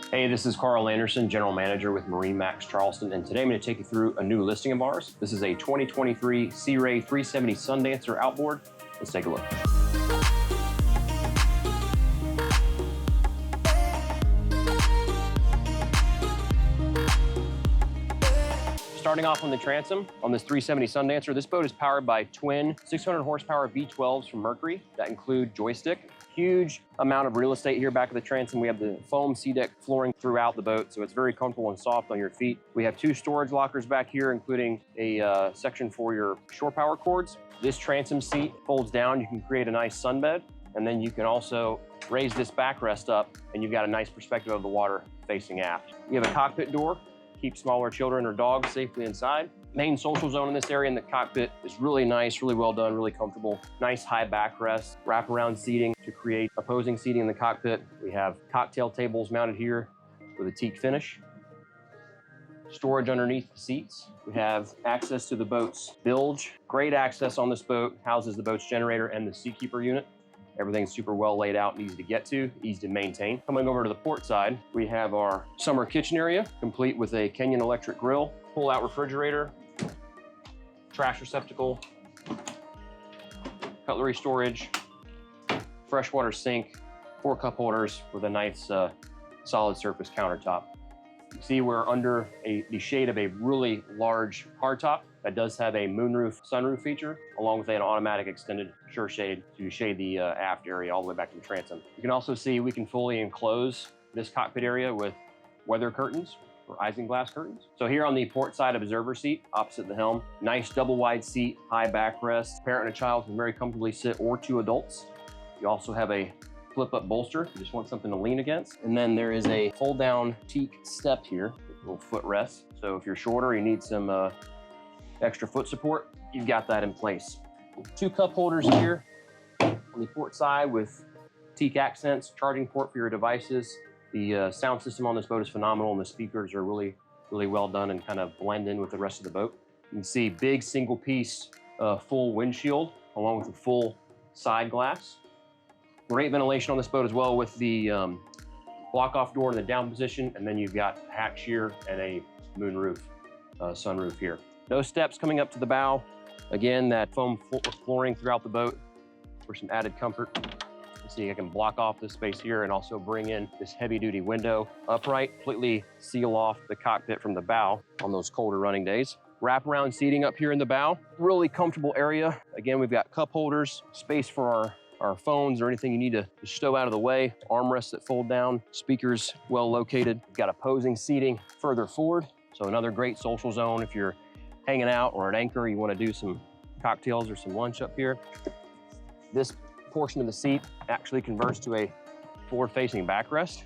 Hey, this is Carl Anderson, General Manager with MarineMax Charleston, and today I'm going to take you through a new listing of ours. This is a 2023 Sea Ray 370 Sundancer Outboard. Let's take a look. Starting off on the transom, on this 370 Sundancer, this boat is powered by twin 600 horsepower V12s from Mercury that include Joystick. Huge amount of real estate here back of the transom. We have the foam Seadek flooring throughout the boat, so it's very comfortable and soft on your feet. We have two storage lockers back here, including a section for your shore power cords. This transom seat folds down. You can create a nice sunbed, and then you can also raise this backrest up, and you've got a nice perspective of the water facing aft. We have a cockpit door. Keep smaller children or dogs safely inside. Main social zone in this area in the cockpit is really nice, really well done, really comfortable. Nice high backrest, wraparound seating to create opposing seating in the cockpit. We have cocktail tables mounted here with a teak finish. Storage underneath the seats. We have access to the boat's bilge. Great access on this boat, houses the boat's generator and the seatkeeper unit. Everything's super well laid out and easy to get to, easy to maintain. Coming over to the port side, we have our summer kitchen area, complete with a Kenyon electric grill, pull-out refrigerator, trash receptacle, cutlery storage, freshwater sink, 4 cup holders with a nice solid surface countertop. You see we're under the shade of a really large hardtop that does have a moonroof sunroof feature, along with an automatic extended sure shade to shade the aft area all the way back to the transom. You can also see we can fully enclose this cockpit area with weather curtains or isinglass curtains. So here on the port side observer seat, opposite the helm, nice double wide seat, high backrest. A parent and a child can very comfortably sit, or 2 adults. You also have a flip-up bolster if you just want something to lean against. And then there is a fold-down teak step here, with a little footrest. So if you're shorter, you need some extra foot support, you've got that in place. 2 cup holders here on the port side with teak accents, charging port for your devices. The sound system on this boat is phenomenal, and the speakers are really well done and kind of blend in with the rest of the boat. You can see big single piece full windshield along with the full side glass. Great ventilation on this boat as well with the block-off door in the down position, and then you've got hatch here and a moonroof sunroof here. No steps coming up to the bow. Again, that foam flooring throughout the boat for some added comfort. You see I can block off this space here and also bring in this heavy-duty window upright, completely seal off the cockpit from the bow on those colder running days. Wraparound seating up here in the bow. Really comfortable area. Again, we've got cup holders, space for our phones or anything you need to stow out of the way. Armrests that fold down, speakers well located. We've got opposing seating further forward. So another great social zone if you're hanging out or at anchor, you want to do some cocktails or some lunch up here. This portion of the seat actually converts to a forward-facing backrest.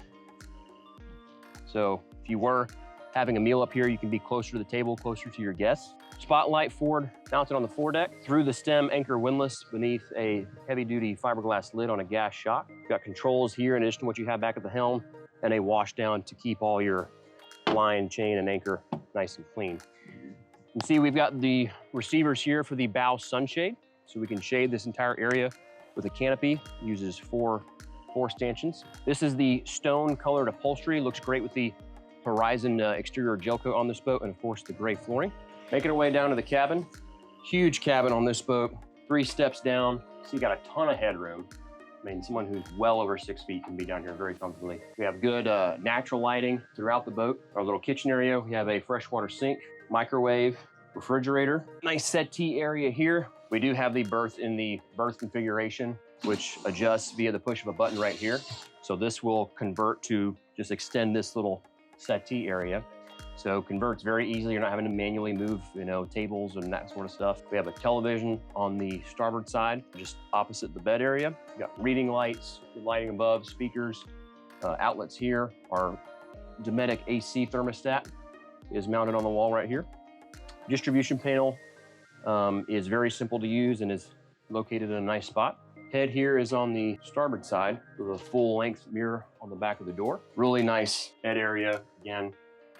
So if you were having a meal up here, you can be closer to the table, closer to your guests. Spotlight forward, mounted on the foredeck. Through the stem anchor windlass beneath a heavy-duty fiberglass lid on a gas shock. You've got controls here in addition to what you have back at the helm, and a wash down to keep all your line, chain, and anchor nice and clean. You can see we've got the receivers here for the bow sunshade, so we can shade this entire area with a canopy. It uses four stanchions. This is the stone colored upholstery. Looks great with the Horizion exterior gel coat on this boat, and of course the gray flooring. Making our way down to the cabin. Huge cabin on this boat. 3 steps down, so you got a ton of headroom. I mean, someone who's well over 6 feet can be down here very comfortably. We have good natural lighting throughout the boat. Our little kitchen area, we have a freshwater sink, microwave, refrigerator. Nice settee area here. We do have the berth in the berth configuration, which adjusts via the push of a button right here. So this will convert to just extend this little settee area. So converts very easily. You're not having to manually move, tables and that sort of stuff. We have a television on the starboard side, just opposite the bed area. We've got reading lights, lighting above, speakers, outlets here. Our Dometic AC thermostat is mounted on the wall right here. Distribution panel is very simple to use and is located in a nice spot. Head here is on the starboard side with a full-length mirror on the back of the door. Really nice head area. Again,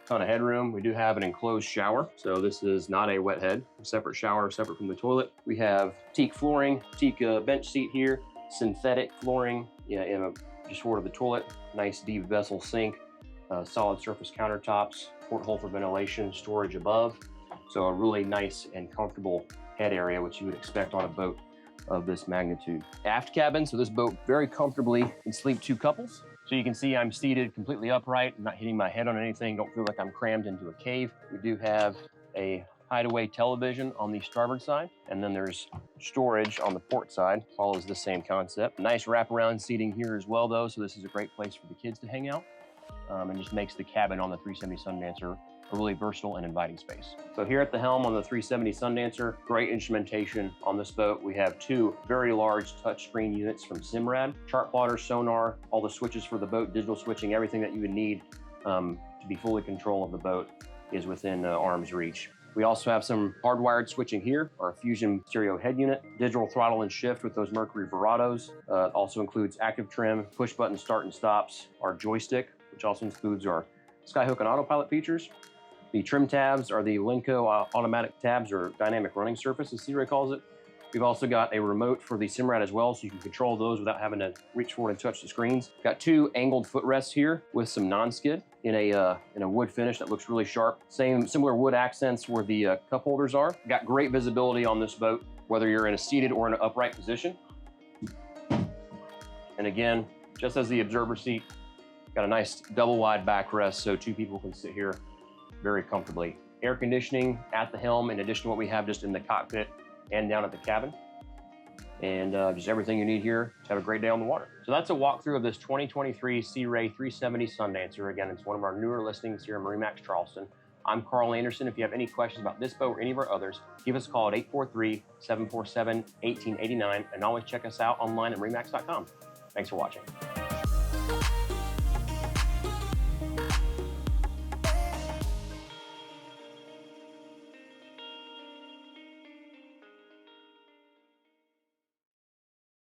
ton of headroom. We do have an enclosed shower, so this is not a wet head. A separate shower, separate from the toilet. We have teak flooring, teak bench seat here, synthetic flooring, just short of the toilet. Nice deep vessel sink, solid surface countertops, porthole for ventilation, storage above. So a really nice and comfortable head area, which you would expect on a boat of this magnitude. Aft cabin, so this boat very comfortably can sleep 2 couples. So you can see I'm seated completely upright. I'm not hitting my head on anything. Don't feel like I'm crammed into a cave. We do have a hideaway television on the starboard side, and then there's storage on the port side. Follows the same concept. Nice wraparound seating here as well, though, so this is a great place for the kids to hang out, and just makes the cabin on the 370 Sundancer a really versatile and inviting space. So here at the helm on the 370 Sundancer, great instrumentation on this boat. We have 2 very large touchscreen units from Simrad, chart plotter, sonar, all the switches for the boat, digital switching, everything that you would need to be fully control of the boat is within arm's reach. We also have some hardwired switching here, our Fusion stereo head unit, digital throttle and shift with those Mercury Verados. Also includes active trim, push button start and stops, our joystick, which also includes our skyhook and autopilot features. The trim tabs are the Lenco automatic tabs, or dynamic running surface, as Sea Ray calls it. We've also got a remote for the Simrad as well, so you can control those without having to reach forward and touch the screens. Got 2 angled footrests here with some non-skid in a wood finish that looks really sharp. Similar wood accents where the cup holders are. Got great visibility on this boat, whether you're in a seated or in an upright position. And again, just as the observer seat, got a nice double wide backrest so 2 people can sit here very comfortably. Air conditioning at the helm, in addition to what we have just in the cockpit and down at the cabin. And just everything you need here to have a great day on the water. So that's a walkthrough of this 2023 Sea Ray 370 Sundancer. Again, it's one of our newer listings here in MarineMax Charleston. I'm Carl Anderson. If you have any questions about this boat or any of our others, give us a call at 843-747-1889, and always check us out online at MarineMax.com. Thanks for watching.